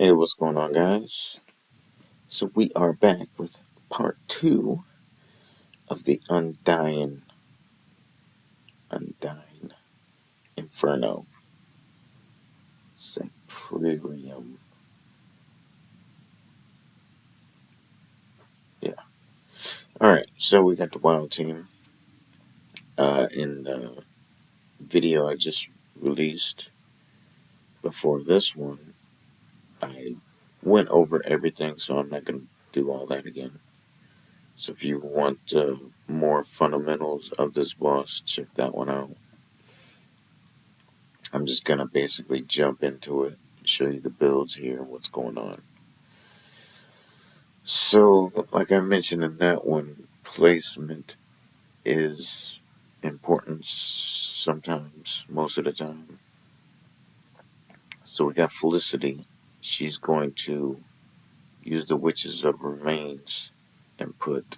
Hey, what's going on, guys? So we are back with part two of the Undying Inferno Sacririum. Yeah. Alright, so we got the Wild Team. In the video I just released before this one, I went over everything, so I'm not going to do all that again. So if you want more fundamentals of this boss, check that one out. I'm just going to basically jump into it, show you the builds here, what's going on. So, like I mentioned in that one, placement is important sometimes, most of the time. So we got Felicity. She's going to use the Witches of Remains and put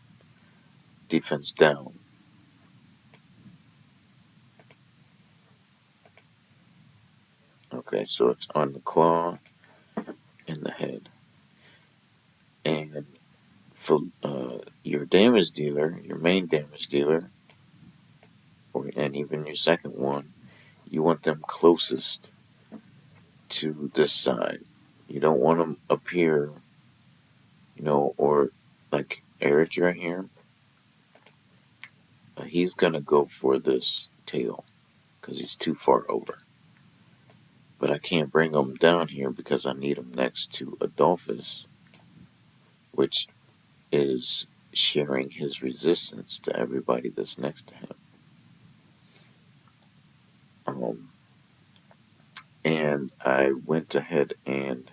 defense down. Okay, so it's on the claw and the head. And for your damage dealer, your main damage dealer, and even your second one, you want them closest to this side. You don't want them up here, or like Eric right here. He's gonna go for this tail because he's too far over. But I can't bring him down here because I need him next to Adolphus, which is sharing his resistance to everybody that's next to him. And I went ahead and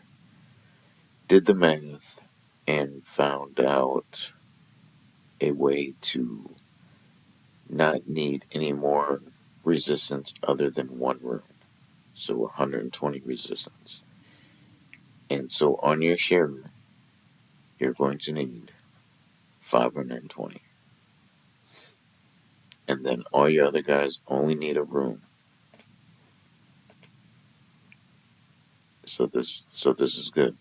did the math and found out a way to not need any more resistance other than one rune. So 120 resistance. And so on your sharer, you're going to need 520. And then all your other guys only need a rune. So this is good.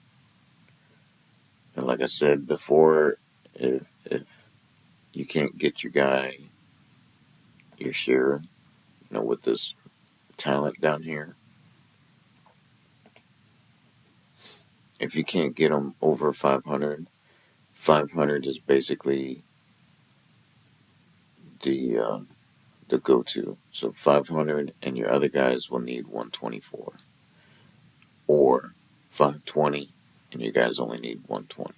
And like I said before, if you can't get your guy, your sharer, with this talent down here, if you can't get them over 500, 500 is basically the go-to. So 500, and your other guys will need 124, or 520, and you guys only need 120.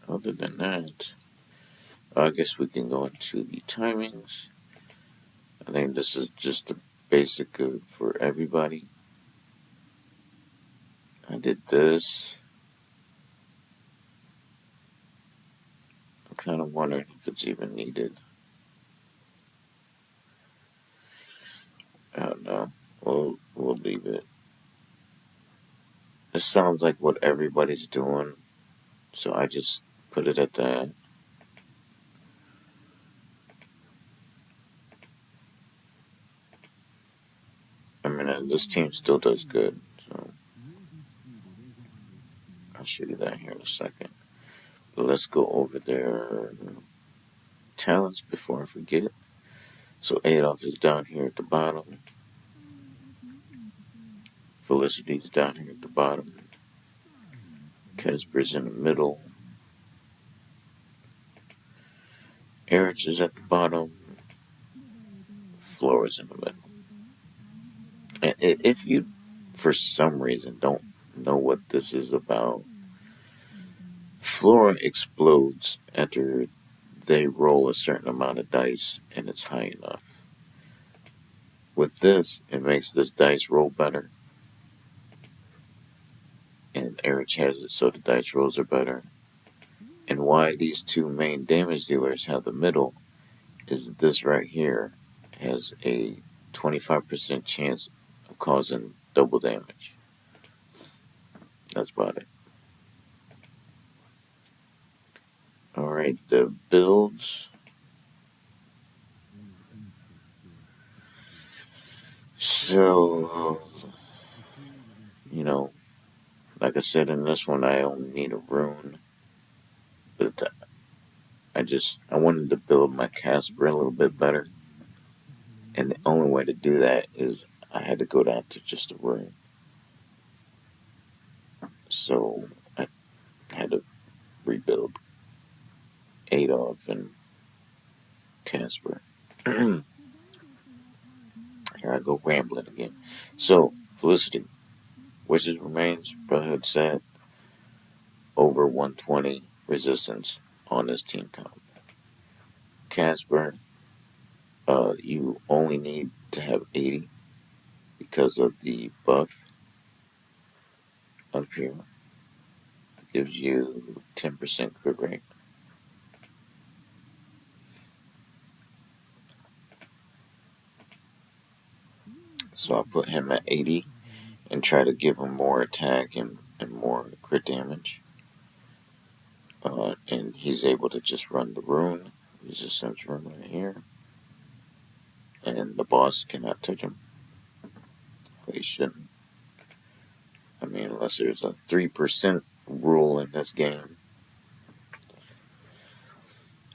Other than that, I guess we can go into the timings. I think this is just the basic good for everybody. I did this. I'm kind of wondering if it's even needed. I don't know. We'll leave it. It sounds like what everybody's doing, so I just put it at that. I mean, this team still does good, so I'll show you that here in a second. But let's go over their talents before I forget. So Adolf is down here at the bottom. Felicity's down here at the bottom. Casper's in the middle. Erich is at the bottom. Flora's in the middle. And if you, for some reason, don't know what this is about, Flora explodes after they roll a certain amount of dice and it's high enough. With this, it makes this dice roll better. And Erich has it so the dice rolls are better. And why these two main damage dealers have the middle is this right here has a 25% chance of causing double damage. That's about it. Alright, the builds. So, you know, like I said in this one, I only need a rune, but I wanted to build my Casper a little bit better, and the only way to do that is I had to go down to just a rune. So I had to rebuild Adolf and Casper. Here I go rambling again. So, Felicity, Witch's Remains, Brotherhood set, over 120 resistance on this team comp. Casper, you only need to have 80 because of the buff up here. Gives you 10% crit rate. So I put him at 80 and try to give him more attack and more crit damage. And he's able to just run the rune, resistance rune right here. And the boss cannot touch him. They shouldn't. I mean, unless there's a 3% rule in this game.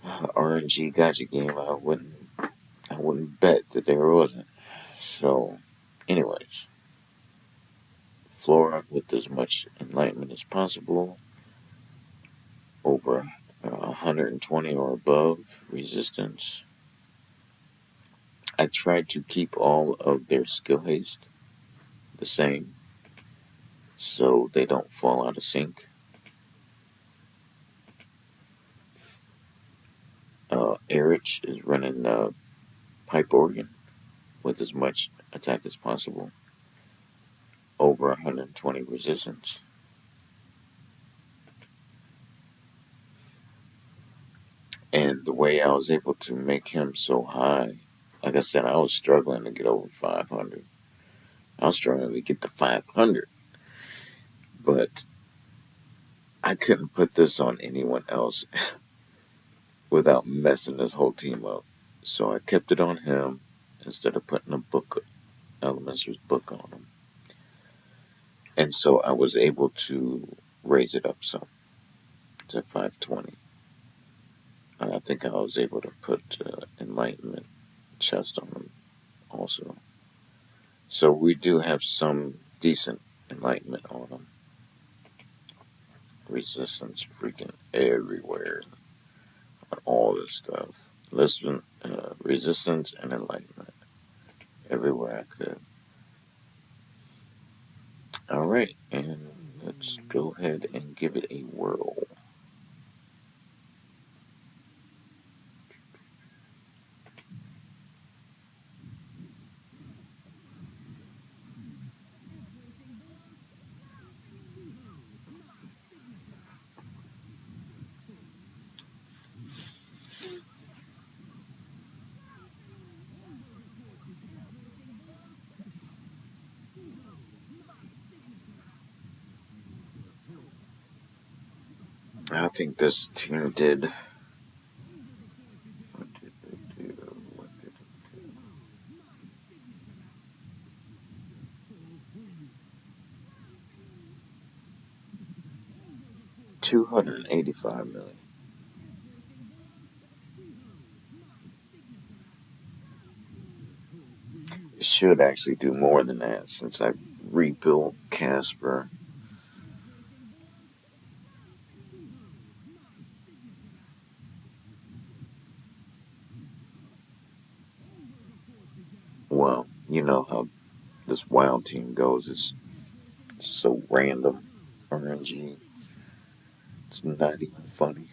RNG gotcha game, I wouldn't bet that there wasn't. So, anyways, Flora with as much enlightenment as possible, over 120 or above resistance. I tried to keep all of their skill haste the same so they don't fall out of sync. Erich is running pipe organ with as much attack as possible, over 120 resistance. And the way I was able to make him so high, like I said, I was struggling to get over 500. I was struggling to get to 500. But I couldn't put this on anyone else without messing this whole team up. So I kept it on him instead of putting a book, Elementor's book on him. And so I was able to raise it up some to 520. I think I was able to put Enlightenment chest on him also. So we do have some decent Enlightenment on him. Resistance freaking everywhere on all this stuff. Listen, resistance and Enlightenment everywhere I could. Alright, and let's go ahead and give it a whirl. I think this team did. What did they do? 285 million. It should actually do more than that since I rebuilt Casper. Well, you know how this wild team goes. It's so random. RNG. It's not even funny.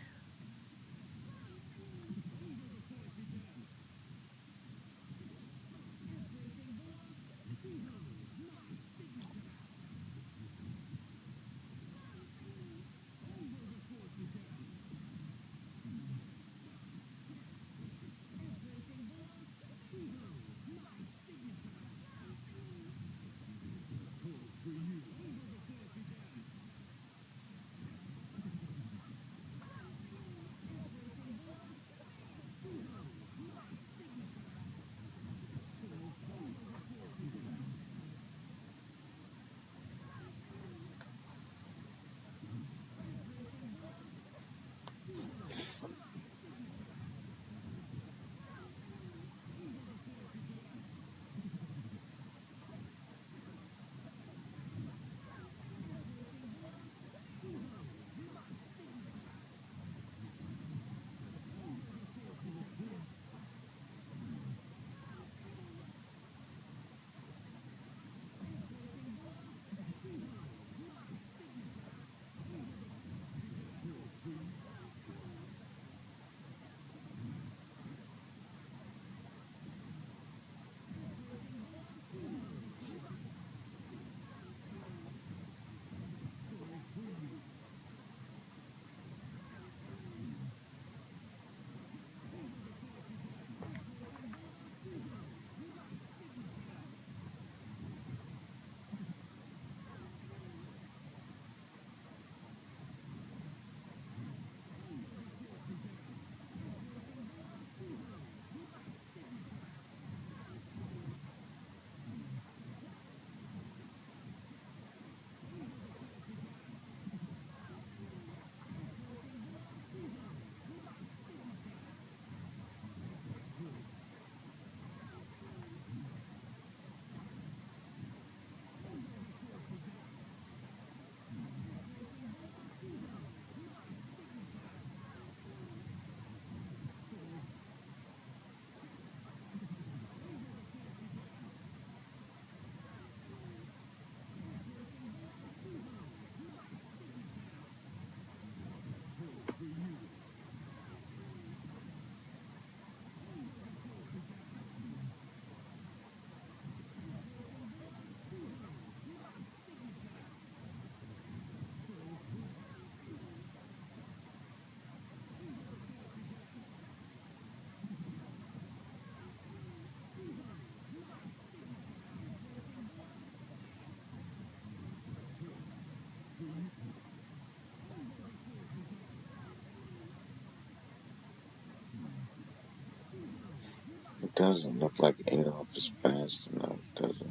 It doesn't look like Adolf is fast enough, does it?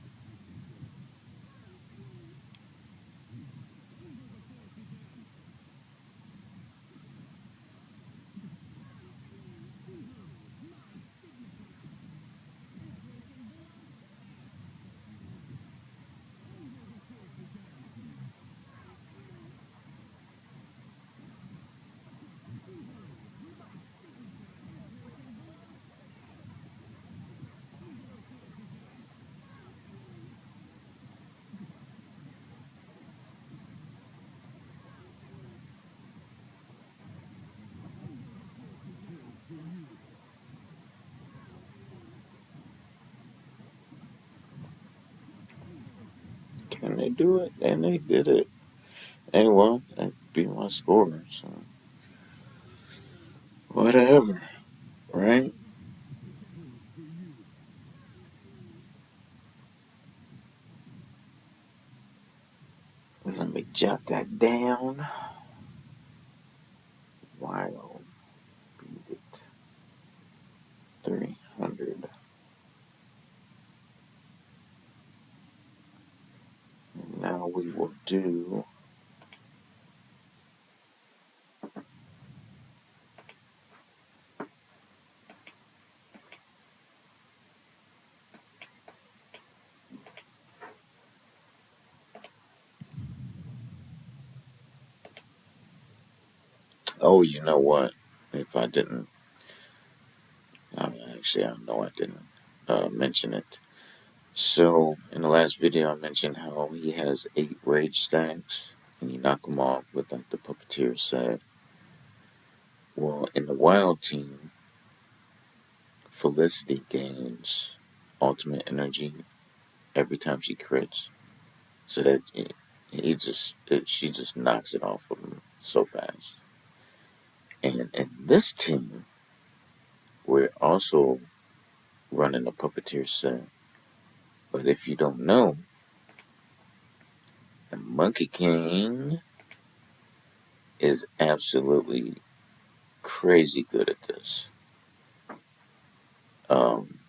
Can they do it? And they did it. Hey, well, that beat my score, so whatever, right? Let me jot that down. Wild beat it 300. And now we will do. Oh, you know what? If I didn't, actually, I know I didn't mention it. So, in the last video, I mentioned how he has 8 rage stacks, and you knock them off with, like, the puppeteer said. Well, in the wild team, Felicity gains ultimate energy every time she crits, so that she just knocks it off of him so fast. And in this team, we're also running a puppeteer set. But if you don't know, the Monkey King is absolutely crazy good at this. Um,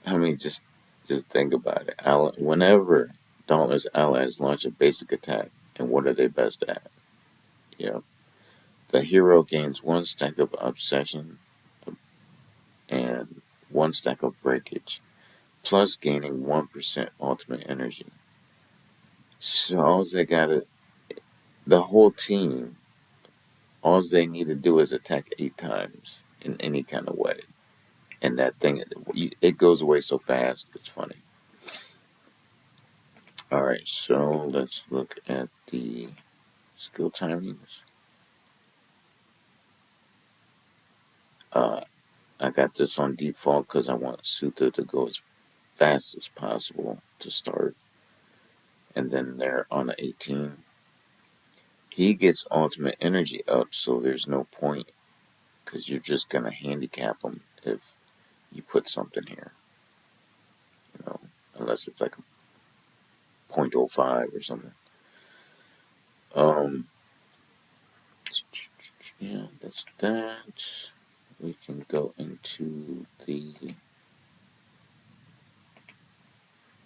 I mean, just think about it. Whenever Dauntless allies launch a basic attack, and what are they best at? Yep. The hero gains 1 stack of obsession and 1 stack of breakage, plus gaining 1% ultimate energy. So all they gotta, the whole team, all they need to do is attack 8 times in any kind of way, and that thing, it goes away so fast. It's funny. All right, so let's look at the skill timings. Uh, I got this on default because I want Sutha to go as fast as possible to start, and then they're on a 18. He gets ultimate energy up, so there's no point because you're just gonna handicap him if you put something here, you know, unless it's like a 0.05 or something. Um, yeah, that's that. We can go into the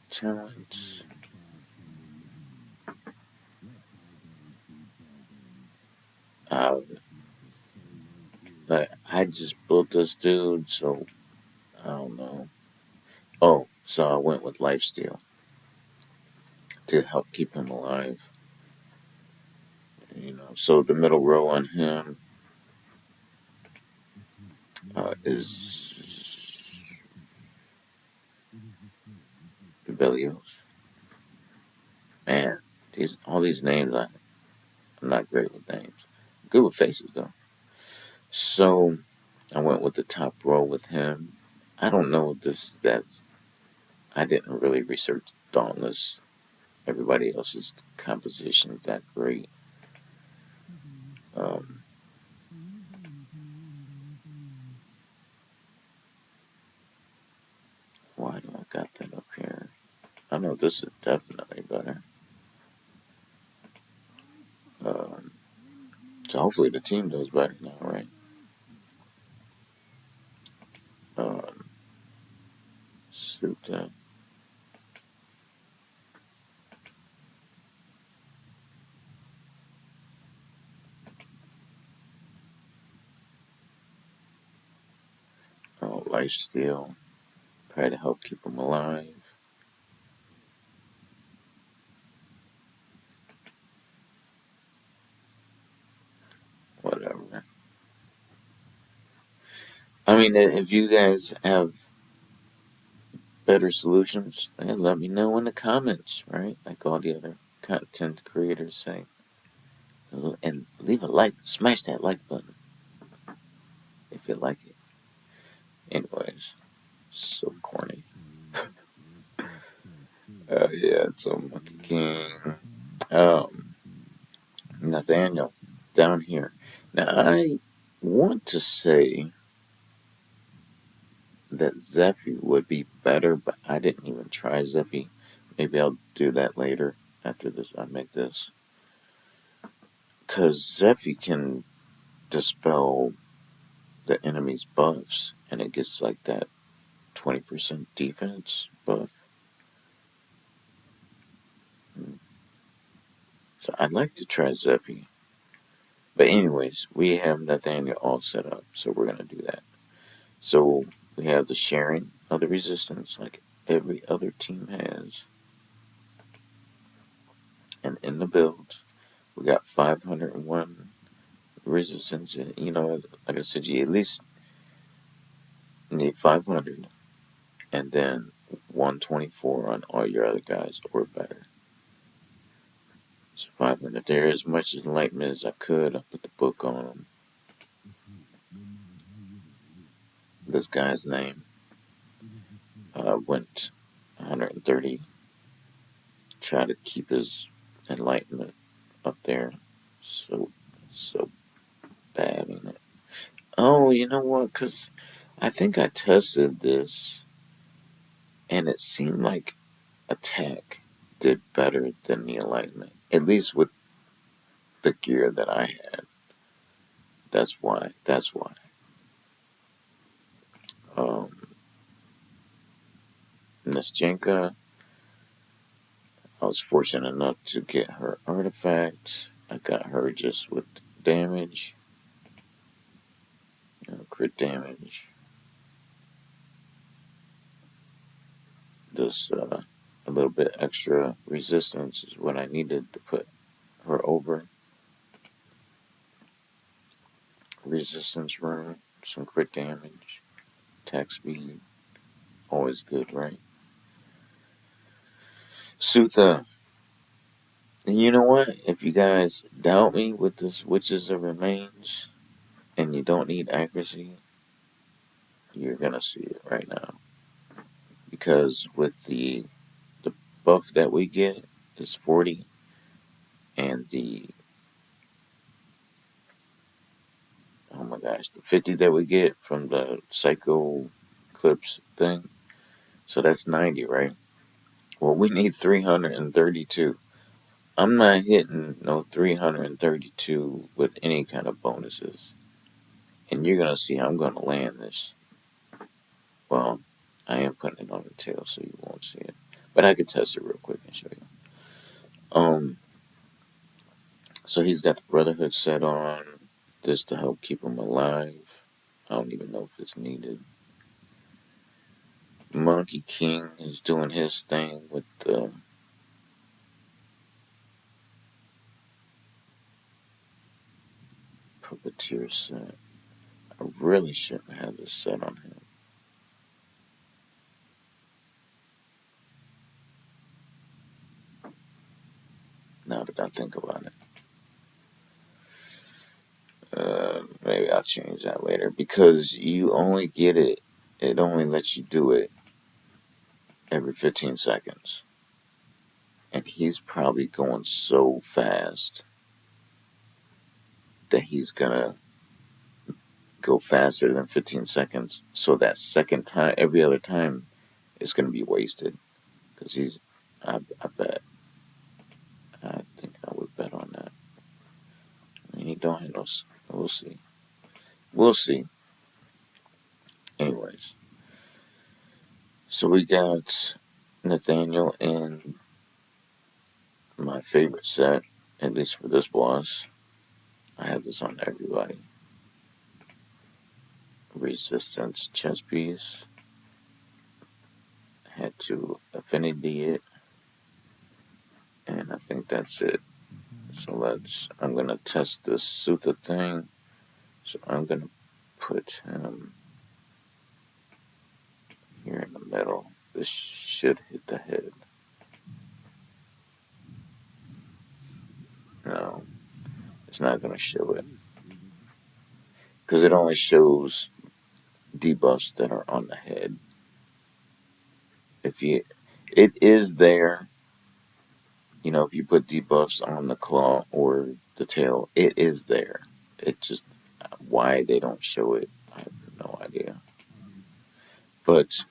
talents. Uh, like, I just built this dude, so I don't know. Oh, so I went with lifesteal to help keep him alive. You know, so the middle row on him is Belios. Man, all these names, I'm not great with names. Good with faces though. So I went with the top row with him. I don't know this. That's I didn't really research Dauntless. Everybody else's composition is that great. Um, why do I got that up here? I know this is definitely better. Um, so hopefully the team does better now, right? Suta. Oh, lifesteal. Try to help keep them alive. Whatever. I mean, if you guys have better solutions, then let me know in the comments, right? Like all the other content creators say. And leave a like, smash that like button if you like it. Anyways, so corny. Yeah, so Monkey King. Um, Nathaniel, down here. Now, I want to say that Zephy would be better, but I didn't even try Zephy. Maybe I'll do that later after this. I make this. Because Zephy can dispel the enemy's buffs, and it gets like that 20% defense buff. So I'd like to try Zephy. But anyways, we have Nathaniel all set up, so we're going to do that. So we have the sharing of the resistance, like every other team has. And in the build, we got 501 resistance. And, you know, like I said, you at least need 500. And then 124 on all your other guys or better. So 500 there. As much enlightenment as I could, I put the book on him. This guy's name went 130. Try to keep his enlightenment up there. So bad, ain't it? Oh, you know what? Because I think I tested this, and it seemed like attack did better than the enlightenment. At least with the gear that I had. That's why. That's why. Um, Nestjenka, I was fortunate enough to get her artifact. I got her just with damage, crit damage. This a little bit extra resistance is what I needed to put her over. Resistance rune, some crit damage, attack speed, always good, right? Sutha, and you know what? If you guys doubt me with this Witches of Remains and you don't need accuracy, you're gonna see it right now. Because with the buff that we get is 40, and the oh my gosh, the 50 that we get from the Psycho Clips thing, so that's 90, right? Well, we need 332. I'm not hitting no 332 with any kind of bonuses. And you're going to see how I'm going to land this. Well, I am putting it on the tail so you won't see it. But I could test it real quick and show you. So he's got the Brotherhood set on. This to help keep him alive. I don't even know if it's needed. Monkey King is doing his thing with the Puppeteer set. I really shouldn't have this set on him. Now that I think about it. Maybe I'll change that later because you only get it. It only lets you do it every 15 seconds. And he's probably going so fast that he's gonna go faster than 15 seconds. So that second time, every other time, is gonna be wasted. Because he's, I bet, I think I would bet on that. I mean, he don't have no, we'll see. We'll see. Anyways, So we got Nathaniel in my favorite set, at least for this boss. I have this on everybody. Resistance chess piece. Had to affinity it, and I think that's it. So I'm gonna test this Sutha thing. So I'm gonna put him here in the middle. This should hit the head. No, it's not gonna show it. Because it only shows debuffs that are on the head. If you, it is there. You know, if you put debuffs on the claw or the tail, it is there. It just why they don't show it, I have no idea. But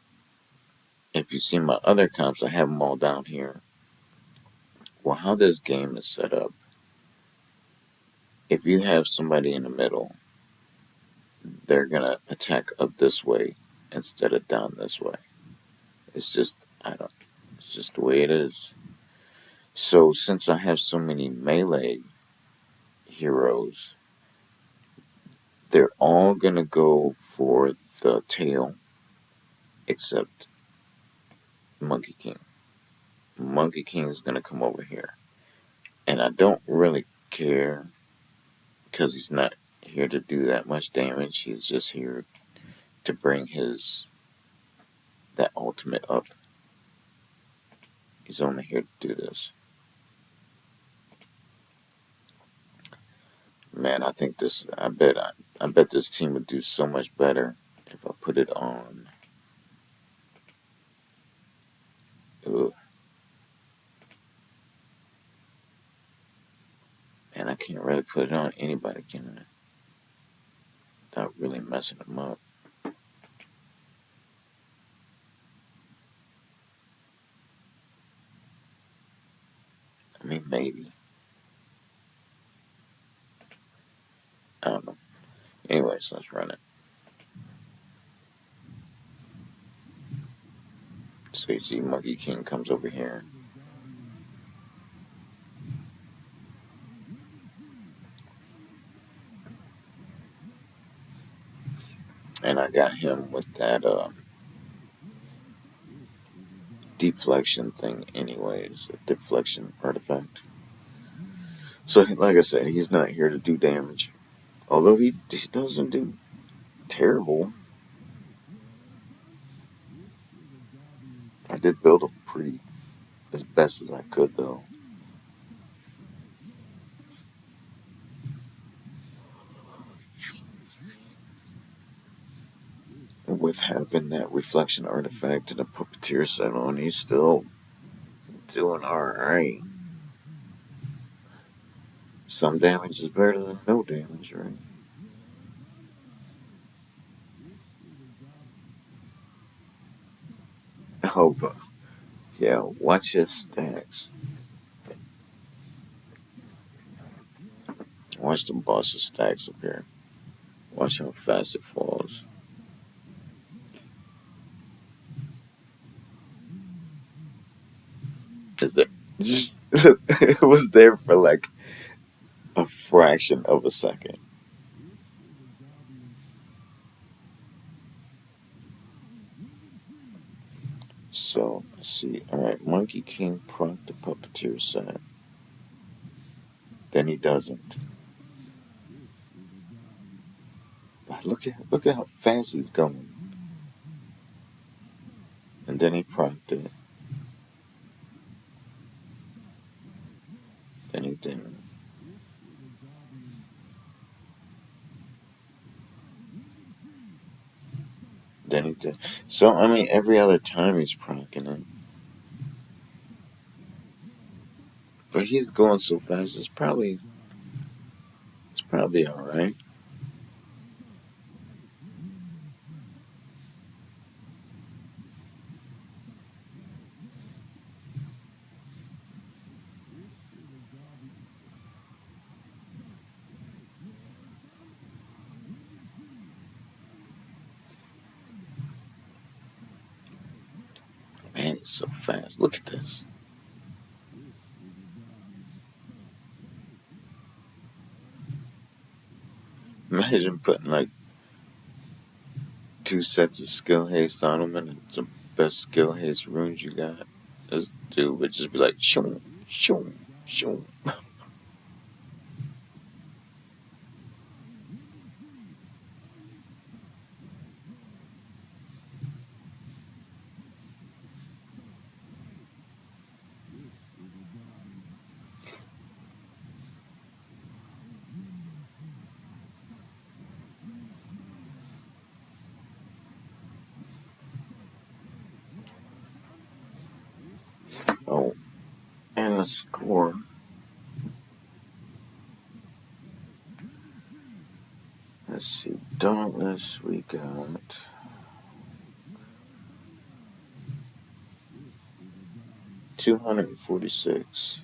if you see my other comps, I have them all down here. Well, how this game is set up, if you have somebody in the middle, they're gonna attack up this way instead of down this way. It's just it's just the way it is. So since I have so many melee heroes, they're all gonna go for the tail except Monkey King. Monkey King is gonna come over here, and I don't really care because he's not here to do that much damage. He's just here to bring his that ultimate up. He's only here to do this. Man, I think this. I bet this team would do so much better if I put it on. Ugh. Man, I can't really put it on anybody, can I? Without really messing them up. I mean, maybe. I don't know. Anyways, let's run it. So you see Monkey King comes over here. And I got him with that deflection thing anyways. A deflection artifact. So like I said, he's not here to do damage. Although he doesn't do terrible. I did build him pretty as best as I could though. With having that reflection artifact and a puppeteer set on, he's still doing alright. Some damage is better than no damage, right? Oh, but yeah, watch his stacks. Watch the boss's stacks up here. Watch how fast it falls. Is there just it was there for like a fraction of a second. So let's see. Alright, Monkey King proc the puppeteer set. Then he doesn't. But look at how fast he's going. And then he procced it. Then he didn't. Then he did. So I mean every other time he's procking it. But he's going so fast it's probably alright. Man, it's so fast. Look at this. Imagine putting like 2 sets of skill haste on him and the best skill haste runes you got. This dude would just be like, shoom, shoom, shoom. Oh, and the score. Let's see, dauntless, we got 246.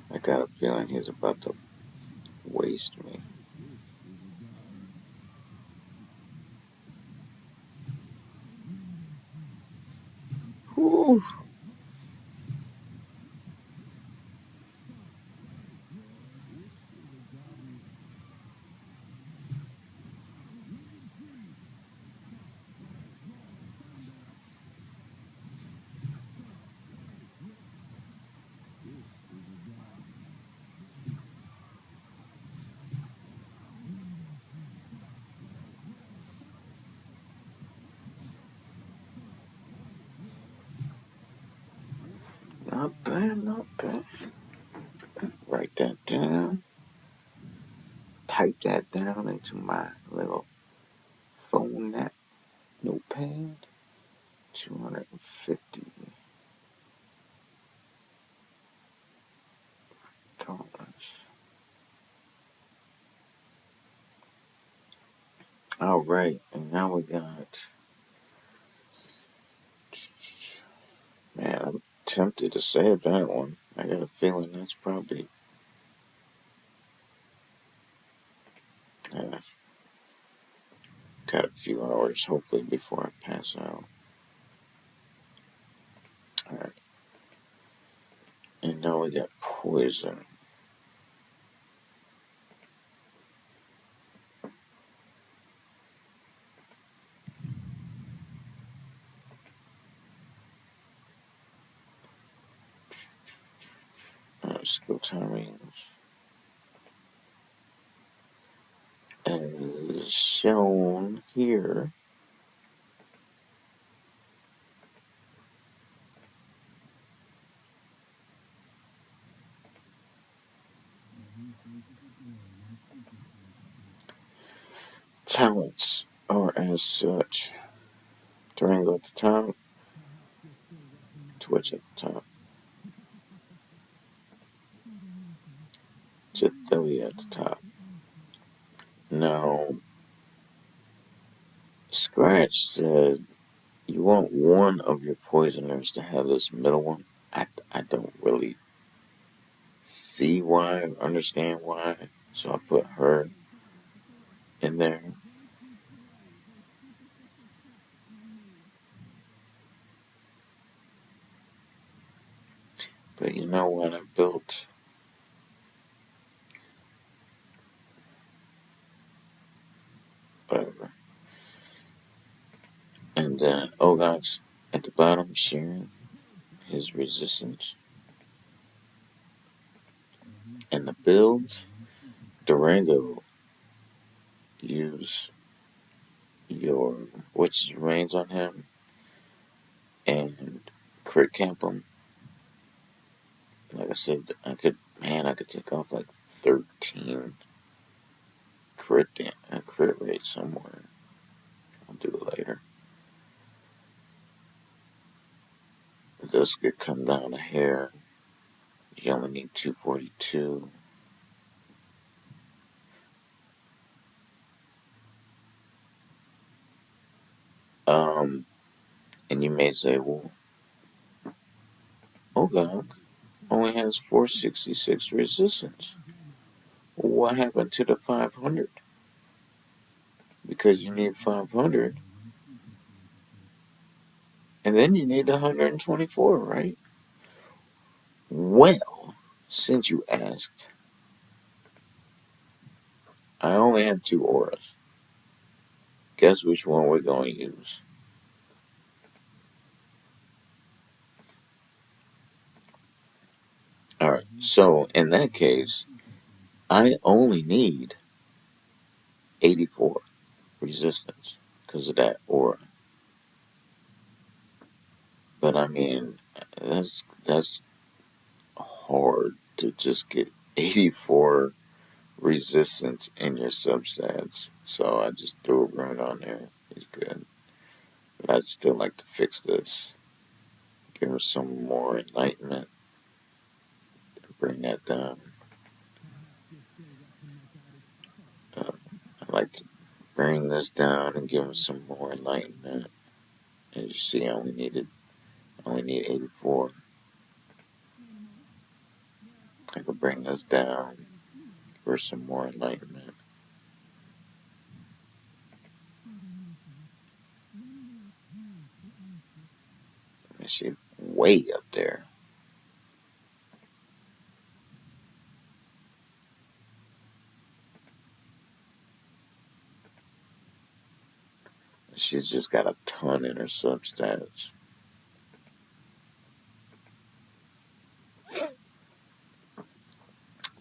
I got a feeling he's about to waste me. Whew. Not bad, not bad. Write that down. Type that down into my little phone notepad. $250. All right, and now we got. Man, I'm tempted to save that one. I got a feeling that's probably. Uh, got a few hours, hopefully, before I pass out. All right, and now we got poison. Skill timings. As shown here. Talents are as such. Durango at the top, Twitch at the top, Chitalia at the top. Now, Scratch said you want one of your poisoners to have this middle one. I don't really see why or understand why, so I put her in there. But you know what? I built whatever. And then Ogok's at the bottom sharing his resistance. And the builds, Durango use your witch's range on him and crit camp him. Like I said, I could take off like 13 crit rate somewhere. I'll do it later. This could come down a hair. You only need 242. Um, and you may say, well, Ogok only has 466 resistance. What happened to the 500? Because you need 500, and then you need 124, right? Well, since you asked, I only have two auras. Guess which one we're going to use? Alright, so in that case, I only need 84 resistance because of that aura. But I mean, that's hard to just get 84 resistance in your substats. So I just threw a rune on there. It's good. But I'd still like to fix this. Give her some more enlightenment. Bring that down. I'd like to bring this down and give him some more enlightenment. As you see, I only need 84. I could bring this down for some more enlightenment. And she's way up there. She's just got a ton in her substats.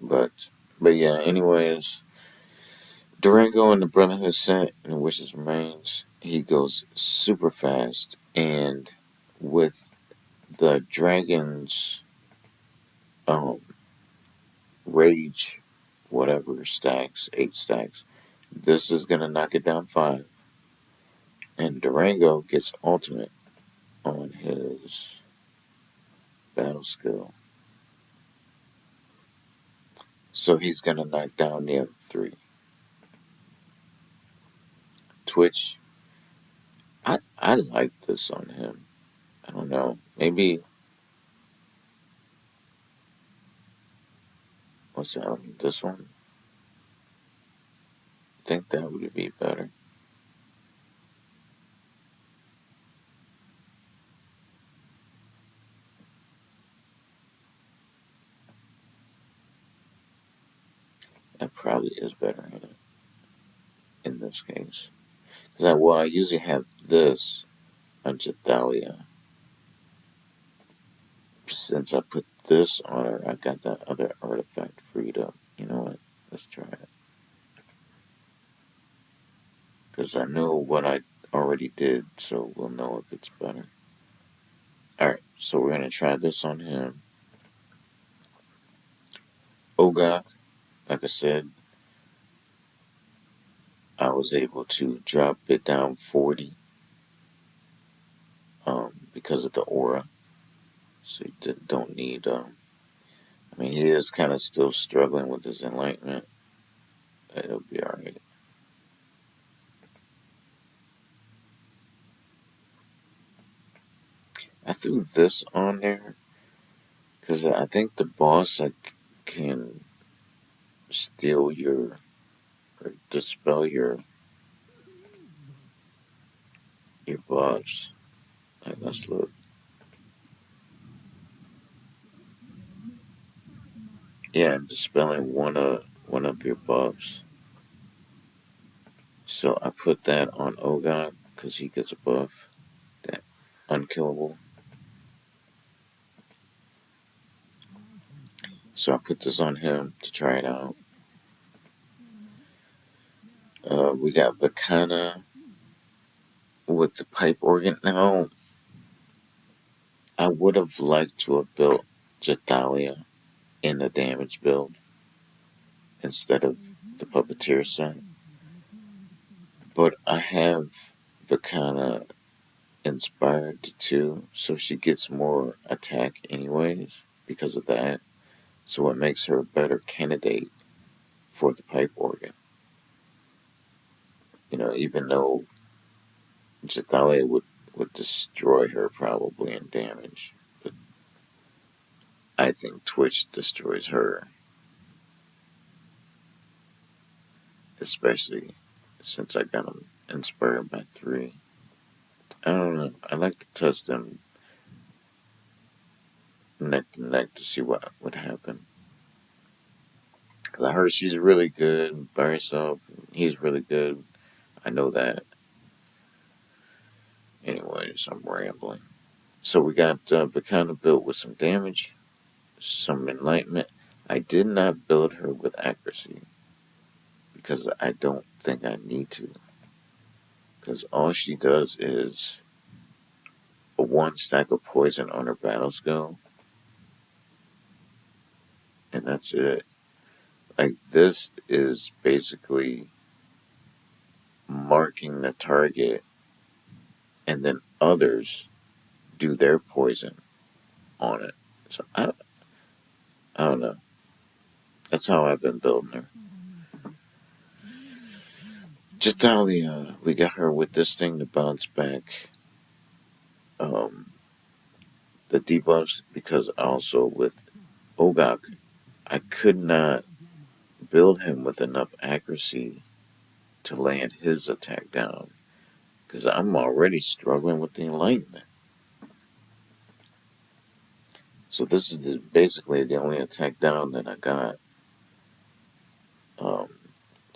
But yeah, anyways, Durango and the Brotherhood sent and the Wishes remains. He goes super fast, and with the dragon's um, rage, whatever stacks, 8 stacks, this is gonna knock it down 5. And Durango gets ultimate on his battle skill, so he's gonna knock down the other 3. Twitch, I like this on him. I don't know. Maybe what's that? This one? I think that would be better. That probably is better in this case. Because I usually have this on Jathalia. Since I put this on her, I got that other artifact freed up. You know what? Let's try it. Because I know what I already did, so we'll know if it's better. Alright, so we're going to try this on him. Ogok, like I said, I was able to drop it down 40 because of the aura. So you don't need. I mean, he is kind of still struggling with his enlightenment. It'll be alright. I threw this on there because I think the boss can steal your or dispel your buffs. Like, let's look. Yeah, dispelling one of your buffs. So I put that on Ogod because he gets a buff. That unkillable. So I put this on him to try it out. We got Vakana with the pipe organ. Now, I would have liked to have built Jathalia in the damage build instead of the puppeteer set. But I have Vakana inspired too, so she gets more attack anyways because of that. So it makes her a better candidate for the pipe organ. Even though Jathalia would destroy her probably in damage. But I think Twitch destroys her, especially since I got him inspired by 3. I don't know. I like to test them neck to neck to see what would happen. Because I heard she's really good by herself. He's really good. I know that. Anyways, I'm rambling. So we got Vakana built with some damage, some enlightenment. I did not build her with accuracy because I don't think I need to. Because all she does is a 1 stack of poison on her battle skill, and that's it. Like, this is basically marking the target, and then others do their poison on it. So I don't know. That's how I've been building her. Just we got her with this thing to bounce back um, the debuffs because also with Ogak, I could not build him with enough accuracy to land his attack down because I'm already struggling with the enlightenment. So this is basically the only attack down that I got. Um,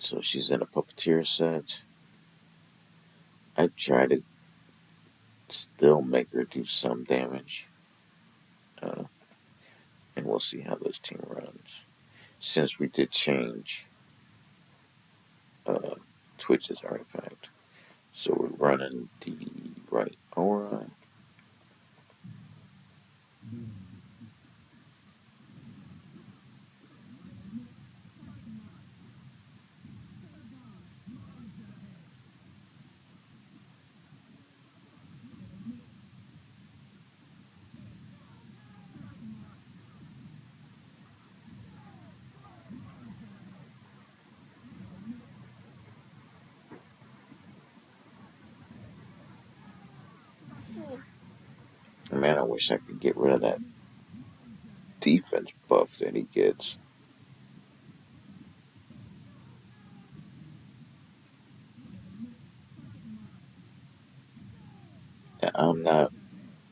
so she's in a puppeteer set. I try to still make her do some damage, uh, and we'll see how this team runs. Since we did change uh, Twitch's artifact, so we're running the right aura. Man, I wish I could get rid of that defense buff that he gets. I'm not.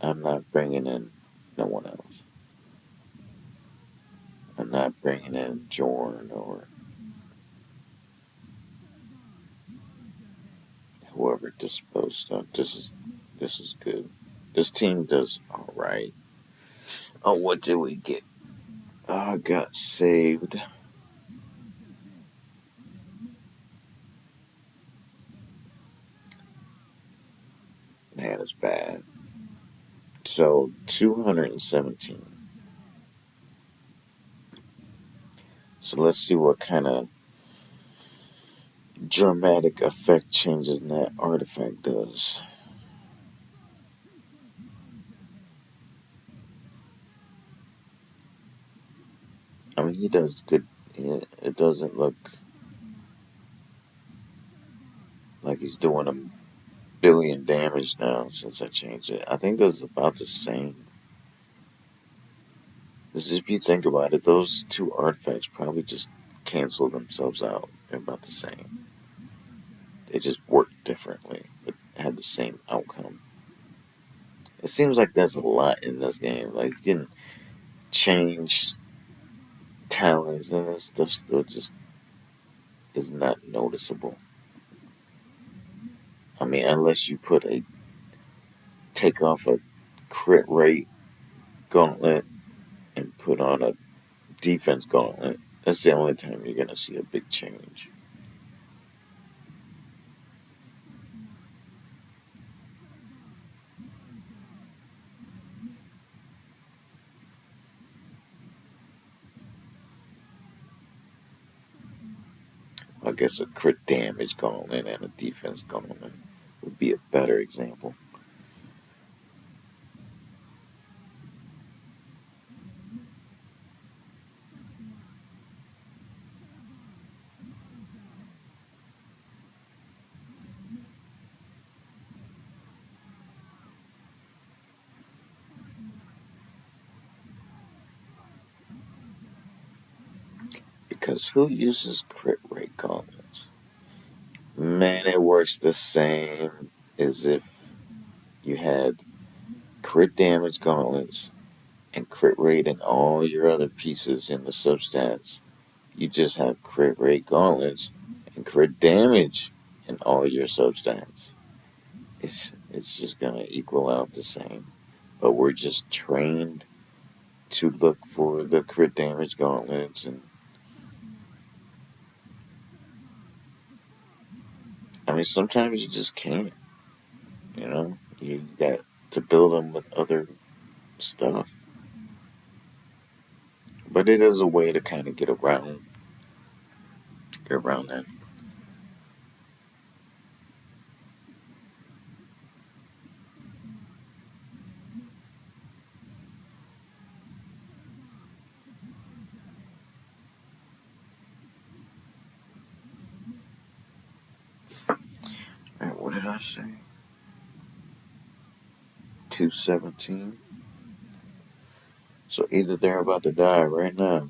I'm not bringing in no one else. I'm not bringing in Jorn or whoever disposed of. This is good. This team does all right. Oh, what did we get? Oh, I got saved. Man, it's bad. So 217. So let's see what kind of dramatic effect changes that artifact does. I mean, he does good. It doesn't look like he's doing billion damage now since I changed it. I think that's about the same. Because if you think about it, those two artifacts probably just cancel themselves out. They're about the same. They just work differently, but have the same outcome. It seems like there's a lot in this game. Like you can change talents and this stuff still just is not noticeable. I mean, unless you put a take off a crit rate gauntlet and put on a defense gauntlet. That's the only time you're gonna see a big change. I guess a crit damage gauntlet and a defense gauntlet would be a better example. Because who uses crit rate gauntlets? Man, it works the same as if you had crit damage gauntlets and crit rate and all your other pieces in the substats. You just have crit rate gauntlets and crit damage in all your substats. It's just gonna equal out the same. But we're just trained to look for the crit damage gauntlets, and I mean sometimes you just can't. You know, you got to build them with other stuff. But it is a way to kind of get around that. All right, what did I say? 217. So either they're about to die right now.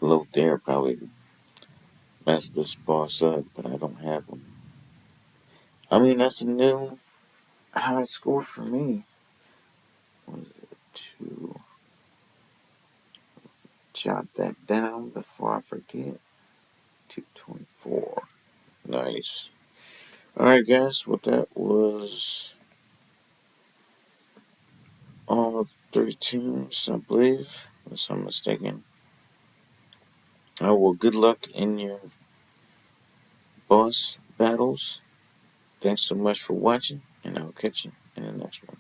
Lothair probably messed this boss up, but I don't have him. I mean, that's a new high score for me. What is it? To jot that down before I forget. 224. Nice. Alright, guys, well, that was all three teams, I believe, unless I'm mistaken. Oh, well, good luck in your boss battles. Thanks so much for watching, and I'll catch you in the next one.